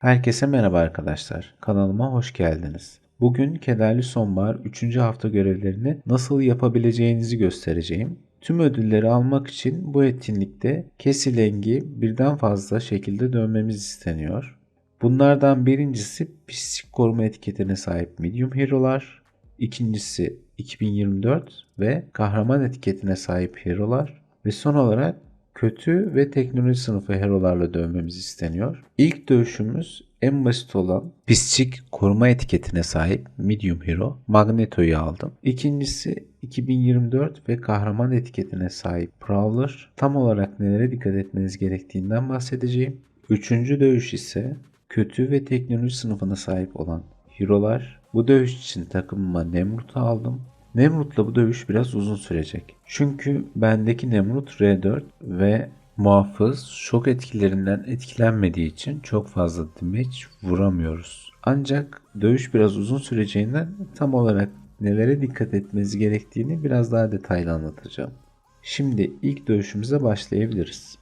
Herkese merhaba arkadaşlar. Kanalıma hoş geldiniz. Bugün Kederli Sonbahar 3. hafta görevlerini nasıl yapabileceğinizi göstereceğim. Tüm ödülleri almak için bu etkinlikte kesilengi birden fazla şekilde dövmemiz isteniyor. Bunlardan birincisi pislik koruma etiketine sahip Medium Hero'lar, ikincisi 2024 ve kahraman etiketine sahip Hero'lar ve son olarak kötü ve teknoloji sınıfı hero'larla dövmemiz isteniyor. İlk dövüşümüz en basit olan pisçik koruma etiketine sahip Medium Hero Magneto'yu aldım. İkincisi 2024 ve kahraman etiketine sahip Prowler. Tam olarak nelere dikkat etmeniz gerektiğinden bahsedeceğim. Üçüncü dövüş ise kötü ve teknoloji sınıfına sahip olan hero'lar. Bu dövüş için takımıma Nemrut'u aldım. Nemrut'la bu dövüş biraz uzun sürecek. Çünkü bendeki Nemrut R4 ve muhafız şok etkilerinden etkilenmediği için çok fazla damage vuramıyoruz. Ancak dövüş biraz uzun süreceğinden tam olarak nelere dikkat etmeniz gerektiğini biraz daha detaylı anlatacağım. Şimdi ilk dövüşümüze başlayabiliriz.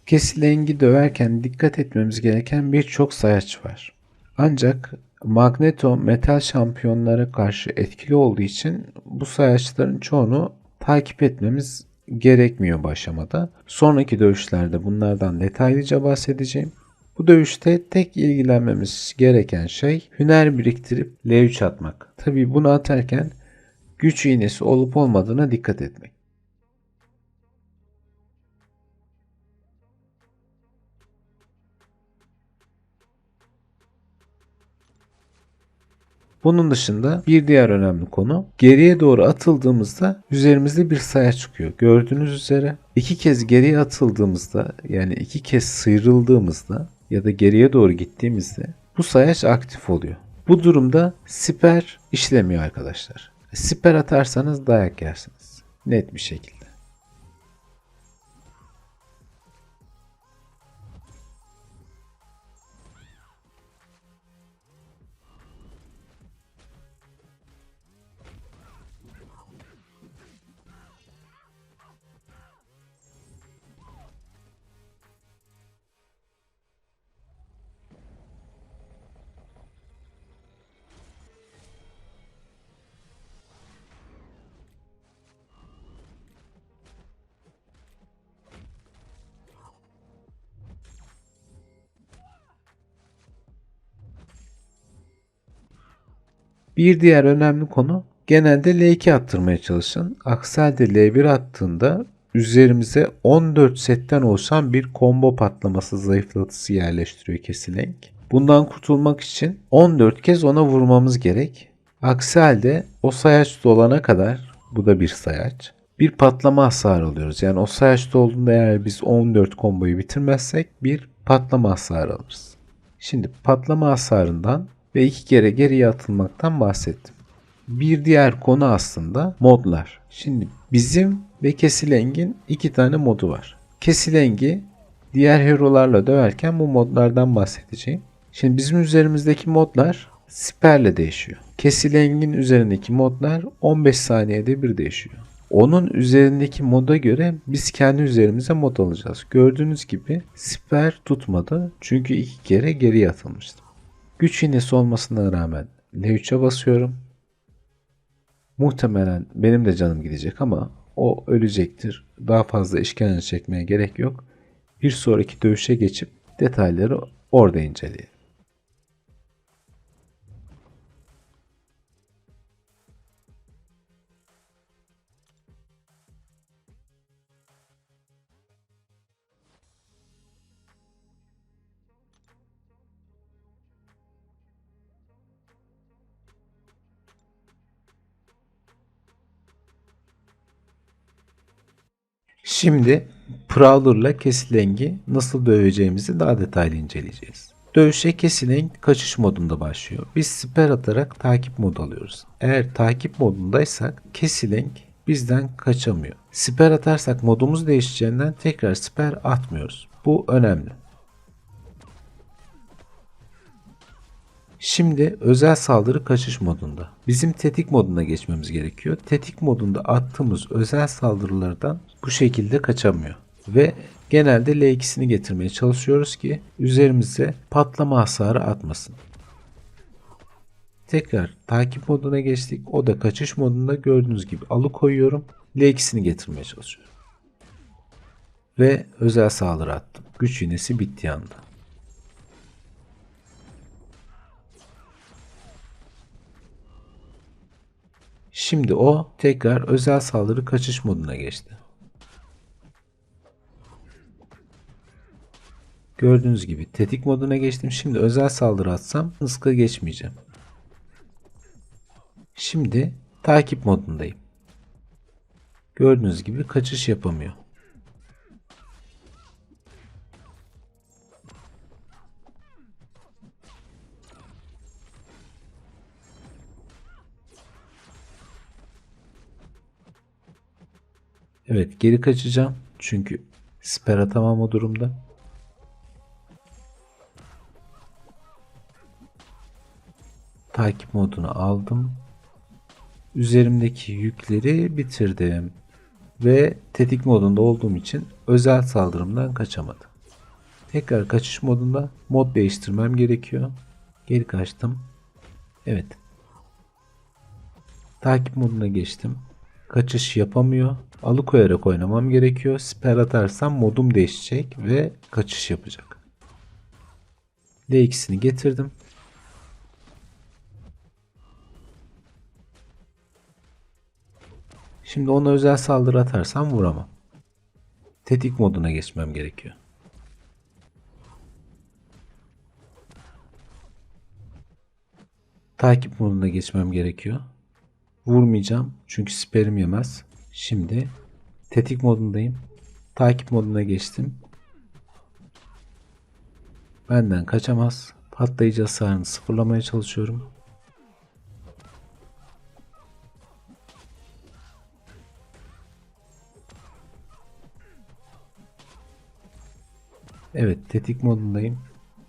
Kesilengi döverken dikkat etmemiz gereken birçok sayaç var. Ancak Magneto metal şampiyonlara karşı etkili olduğu için bu sayaçların çoğunu takip etmemiz gerekmiyor bu aşamada. Sonraki dövüşlerde bunlardan detaylıca bahsedeceğim. Bu dövüşte tek ilgilenmemiz gereken şey hüner biriktirip L3 atmak. Tabi bunu atarken güç iğnesi olup olmadığına dikkat etmek. Bunun dışında bir diğer önemli konu geriye doğru atıldığımızda üzerimizde bir sayaç çıkıyor. Gördüğünüz üzere iki kez geriye atıldığımızda yani iki kez sıyrıldığımızda ya da geriye doğru gittiğimizde bu sayaç aktif oluyor. Bu durumda siper işlemiyor arkadaşlar. Siper atarsanız dayak yersiniz. Net bir şekilde. Bir diğer önemli konu genelde L2 attırmaya çalışın. Aksi halde L1 attığında üzerimize 14 setten oluşan bir combo patlaması zayıflatıcısı yerleştiriyor Kesilenk. Bundan kurtulmak için 14 kez ona vurmamız gerek. Aksi halde o sayaç dolana kadar, bu da bir sayaç, bir patlama hasarı alıyoruz. Yani o sayaçta olduğunda eğer biz 14 komboyu bitirmezsek bir patlama hasarı alırız. Şimdi patlama hasarından ve 2 kere geriye atılmaktan bahsettim. Bir diğer konu aslında modlar. Şimdi bizim ve Kesileng'in 2 tane modu var. Kesileng'i diğer hero'larla döverken bu modlardan bahsedeceğim. Şimdi bizim üzerimizdeki modlar siperle değişiyor. Kesileng'in üzerindeki modlar 15 saniyede bir değişiyor. Onun üzerindeki moda göre biz kendi üzerimize mod alacağız. Gördüğünüz gibi siper tutmadı çünkü 2 kere geriye atılmıştım. Güç iğnesi olmasına rağmen L3'e basıyorum. Muhtemelen benim de canım gidecek ama o ölecektir. Daha fazla işkence çekmeye gerek yok. Bir sonraki dövüşe geçip detayları orada inceleyelim. Şimdi Prowler'la Kesileng'i nasıl döveceğimizi daha detaylı inceleyeceğiz. Dövüşe Kesileng kaçış modunda başlıyor. Biz siper atarak takip modu alıyoruz. Eğer takip modundaysak Kesileng bizden kaçamıyor. Siper atarsak modumuz değişeceğinden tekrar siper atmıyoruz. Bu önemli. Şimdi özel saldırı kaçış modunda. Bizim tetik moduna geçmemiz gerekiyor. Tetik modunda attığımız özel saldırılardan bu şekilde kaçamıyor. Ve Genelde L2'sini getirmeye çalışıyoruz ki üzerimize patlama hasarı atmasın. Tekrar takip moduna geçtik. O da kaçış modunda gördüğünüz gibi alıkoyuyorum. L2'sini getirmeye çalışıyorum. Ve özel saldırı attım. Güç iğnesi bittiği anda. Şimdi o tekrar özel saldırı kaçış moduna geçti. Gördüğünüz gibi tetik moduna geçtim. Şimdi özel saldırı atsam hızlı geçmeyeceğim. Şimdi takip modundayım. Gördüğünüz gibi kaçış yapamıyor. Evet, geri kaçacağım. Çünkü siper atamam o durumda. Takip modunu aldım. Üzerimdeki yükleri bitirdim. Ve tetik modunda olduğum için özel saldırımdan kaçamadım. Tekrar kaçış modunda mod değiştirmem gerekiyor. Geri kaçtım. Evet. Takip moduna geçtim. Kaçış yapamıyor. Alıkoyarak oynamam gerekiyor. Siper atarsam modum değişecek ve kaçış yapacak. L2'sini getirdim. Şimdi ona özel saldırı atarsam vuramam. Tetik moduna geçmem gerekiyor. Takip moduna geçmem gerekiyor. Vurmayacağım çünkü siperim yemez. Şimdi tetik modundayım. Takip moduna geçtim. Benden kaçamaz. Patlayıcı hasarını sıfırlamaya çalışıyorum. Evet, tetik modundayım.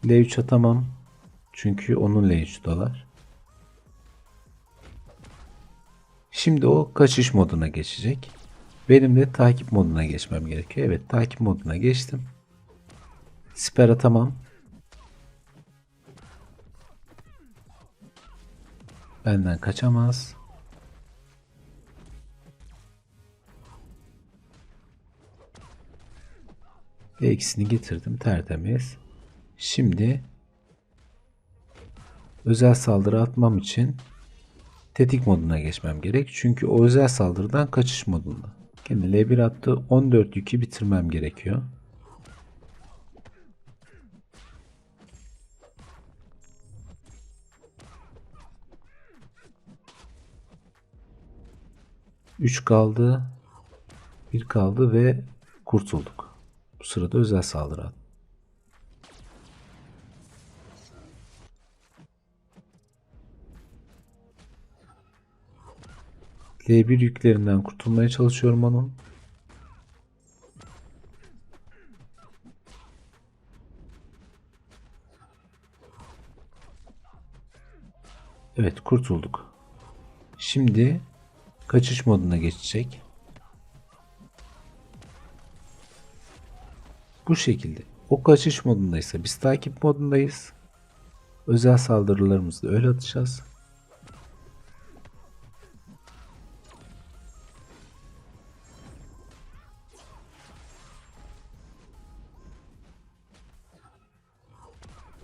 L3 atamam. Çünkü onun L3 dolar. Şimdi o kaçış moduna geçecek. Benim de takip moduna geçmem gerekiyor. Evet, takip moduna geçtim. Siper atamam. Benden kaçamaz. L2'sini getirdim. Tertemiz. Şimdi özel saldırı atmam için tetik moduna geçmem gerek. Çünkü o özel saldırıdan kaçış modunda. Yine L1 attı. 14 yükü bitirmem gerekiyor. Üç kaldı. Bir kaldı ve kurtulduk. Bu sırada özel saldırı attı. L1 yüklerinden kurtulmaya çalışıyorum onun. Evet, kurtulduk. Şimdi kaçış moduna geçecek. Bu şekilde. O kaçış modundaysa biz takip modundayız. Özel saldırılarımızı da öyle atacağız.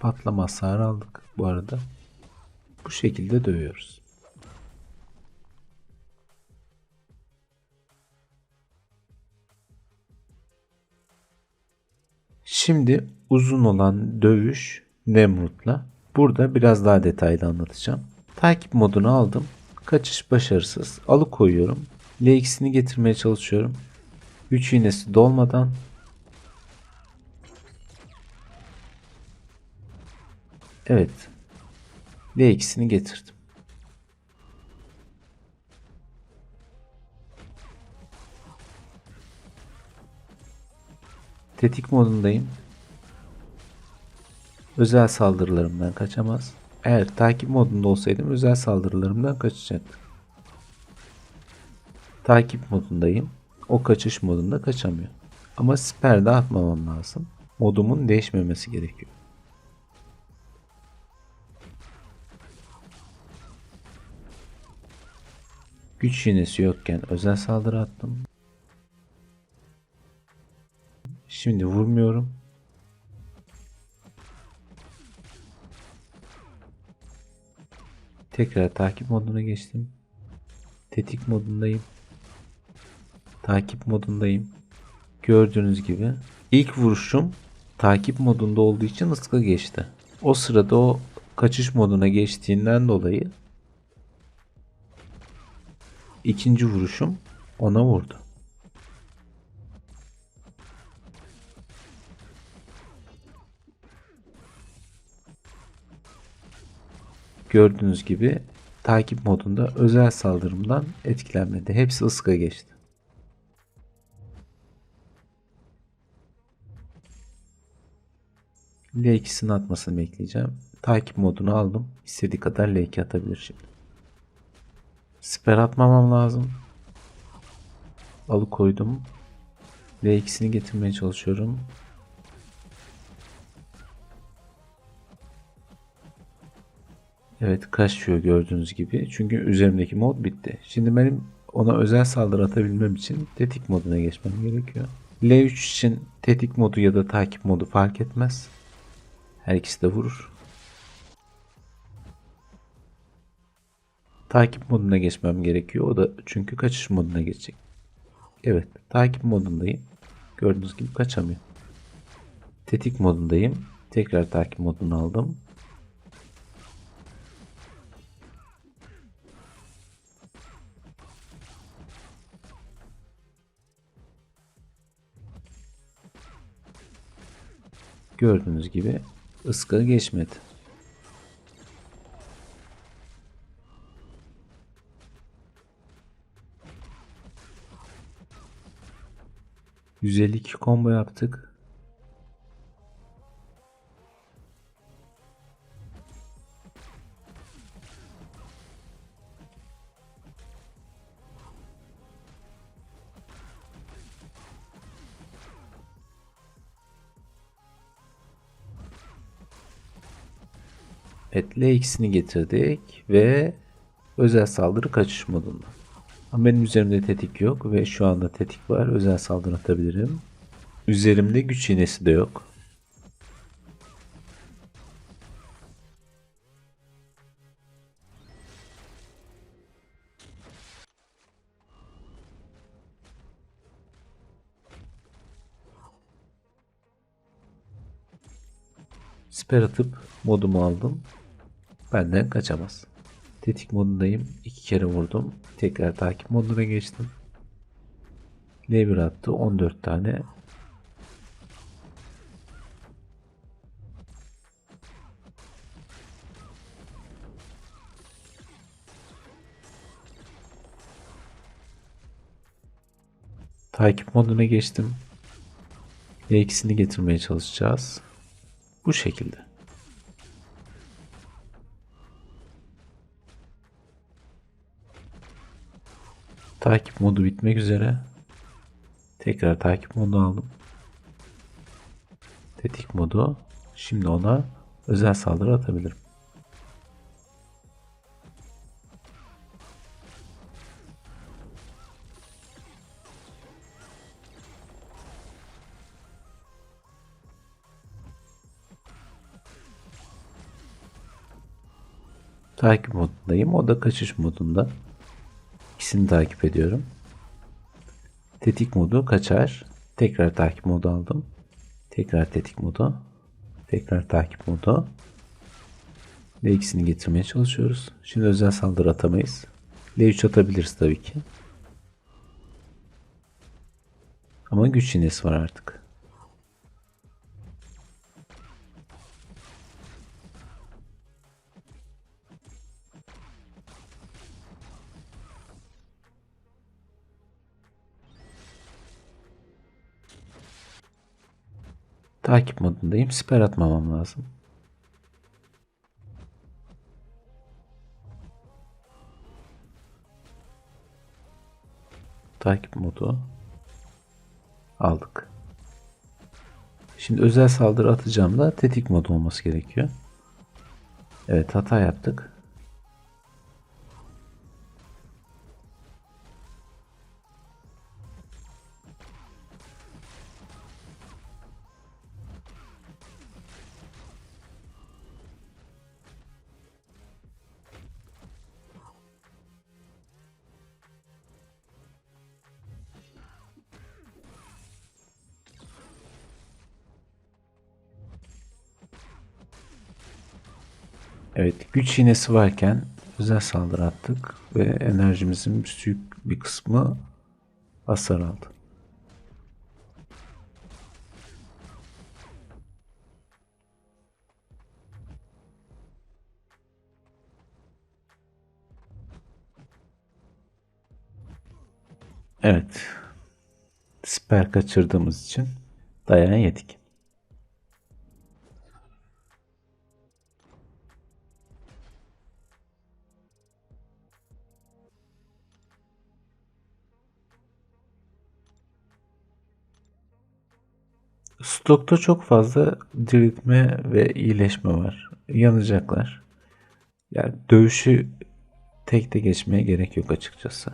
Patlama hasarı aldık bu arada. Bu şekilde dövüyoruz. Şimdi uzun olan dövüş Nemrut'la. Burada biraz daha detaylı anlatacağım. Takip modunu aldım. Kaçış başarısız. Alıkoyuyorum. L2'sini getirmeye çalışıyorum. 3 iğnesi dolmadan. Evet. L2'sini getirdim. Tetik modundayım. Özel saldırılarımdan kaçamaz. Eğer takip modunda olsaydım özel saldırılarımdan kaçacaktı. Takip modundayım. O kaçış modunda kaçamıyor. Ama siper de atmamam lazım. Modumun değişmemesi gerekiyor. Güç iğnesi yokken özel saldırı attım. Şimdi vurmuyorum. Tekrar takip moduna geçtim. Tetik modundayım. Takip modundayım. Gördüğünüz gibi ilk vuruşum takip modunda olduğu için ıska geçti. O sırada o kaçış moduna geçtiğinden dolayı ikinci vuruşum ona vurdu. Gördüğünüz gibi takip modunda özel saldırımdan etkilenmedi. Hepsi ıska geçti. L2'sini atmasını bekleyeceğim. Takip modunu aldım. İstediği kadar L2 atabilir şimdi. Siper atmamam lazım. Alıkoydum. L2'sini getirmeye çalışıyorum. Evet, kaçıyor gördüğünüz gibi. Çünkü üzerimdeki mod bitti. Şimdi benim ona özel saldırı atabilmem için tetik moduna geçmem gerekiyor. L3 için tetik modu ya da takip modu fark etmez. Her ikisi de vurur. Takip moduna geçmem gerekiyor. O da çünkü kaçış moduna geçecek. Evet, takip modundayım. Gördüğünüz gibi kaçamıyor. Tetik modundayım. Tekrar takip modunu aldım. Gördüğünüz gibi ıska geçmedi. %52 combo yaptık. Evet, L2'sini getirdik ve özel saldırı kaçış modunda. Ama benim üzerimde tetik yok ve şu anda tetik var. Özel saldırı atabilirim. Üzerimde güç iğnesi de yok. Siper atıp modumu aldım. Benden kaçamaz. Tetik modundayım. 2 kere vurdum. Tekrar takip moduna geçtim. L1 attı. 14 tane. Takip moduna geçtim. L2'sini getirmeye çalışacağız. Bu şekilde. Takip modu bitmek üzere. Tekrar takip modu aldım. Tetik modu. Şimdi ona özel saldırı atabilirim. Takip modundayım. O da kaçış modunda. İkisini takip ediyorum. Tetik modu kaçar. Tekrar takip modu aldım. Tekrar tetik modu. Tekrar takip modu. Ve ikisini getirmeye çalışıyoruz. Şimdi özel saldırı atamayız. L3 atabiliriz tabii ki. Ama güç iğnesi var artık. Takip modundayım. Siper atmamam lazım. Takip modu aldık. Şimdi özel saldırı atacağımda tetik modu olması gerekiyor. Evet, hata yaptık. Evet, güç iğnesi varken özel saldırı attık ve enerjimizin büyük bir kısmı hasar aldı. Evet, siper kaçırdığımız için dayağı yedik. Stokta çok fazla diriltme ve iyileşme var. Yanacaklar. Yani dövüşü tek de geçmeye gerek yok açıkçası.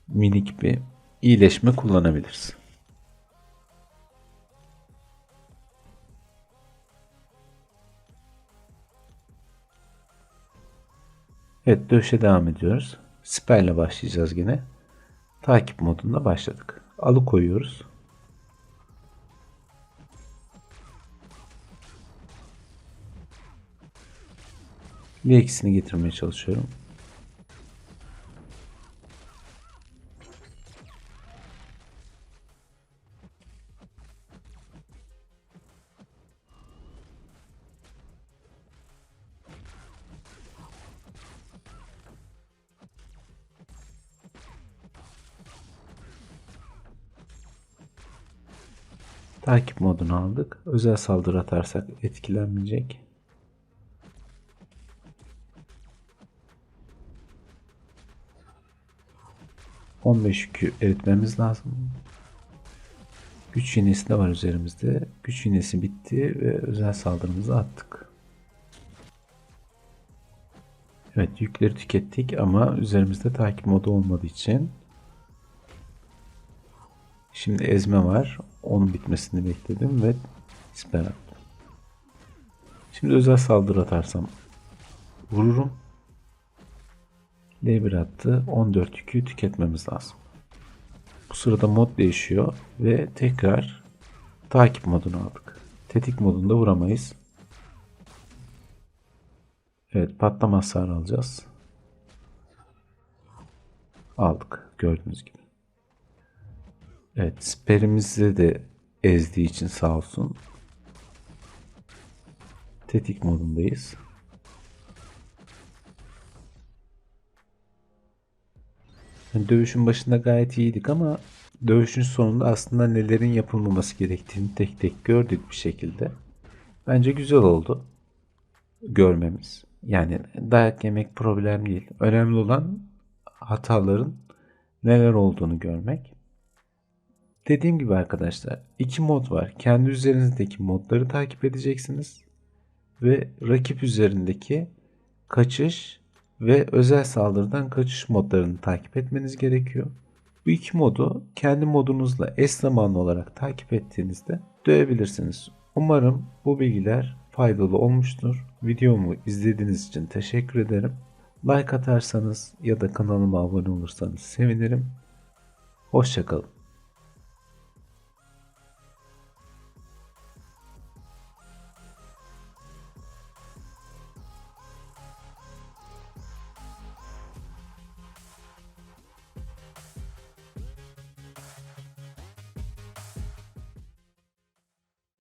Minik bir iyileşme kullanabiliriz. Evet, dövüşe devam ediyoruz. Siperle başlayacağız yine. Takip modunda başladık. Alıkoyuyoruz. L2'sini getirmeye çalışıyorum. Takip modunu aldık. Özel saldırı atarsak etkilenmeyecek. %15 eritmemiz lazım. Güç iğnesi de var üzerimizde. Güç iğnesi bitti ve özel saldırımızı attık. Evet, yükleri tükettik ama üzerimizde takip modu olmadığı için şimdi ezme var. Onun bitmesini bekledim ve siper attım. Şimdi özel saldırı atarsam vururum. L1 attı. 14 yükü tüketmemiz lazım. Bu sırada mod değişiyor ve tekrar takip modunu aldık. Tetik modunda vuramayız. Evet, patlama hasarı alacağız. Aldık gördüğünüz gibi. Evet, siperimizi de ezdiği için sağ olsun. Tetik modundayız. Yani dövüşün başında gayet iyiydik ama dövüşün sonunda aslında nelerin yapılmaması gerektiğini tek tek gördük bir şekilde. Bence güzel oldu görmemiz. Yani dayak yemek problem değil. Önemli olan hataların neler olduğunu görmek. Dediğim gibi arkadaşlar, iki mod var. Kendi üzerinizdeki modları takip edeceksiniz ve rakip üzerindeki kaçış ve özel saldırıdan kaçış modlarını takip etmeniz gerekiyor. Bu iki modu kendi modunuzla eş zamanlı olarak takip ettiğinizde dövebilirsiniz. Umarım bu bilgiler faydalı olmuştur. Videomu izlediğiniz için teşekkür ederim. Like atarsanız ya da kanalıma abone olursanız sevinirim. Hoşça kalın.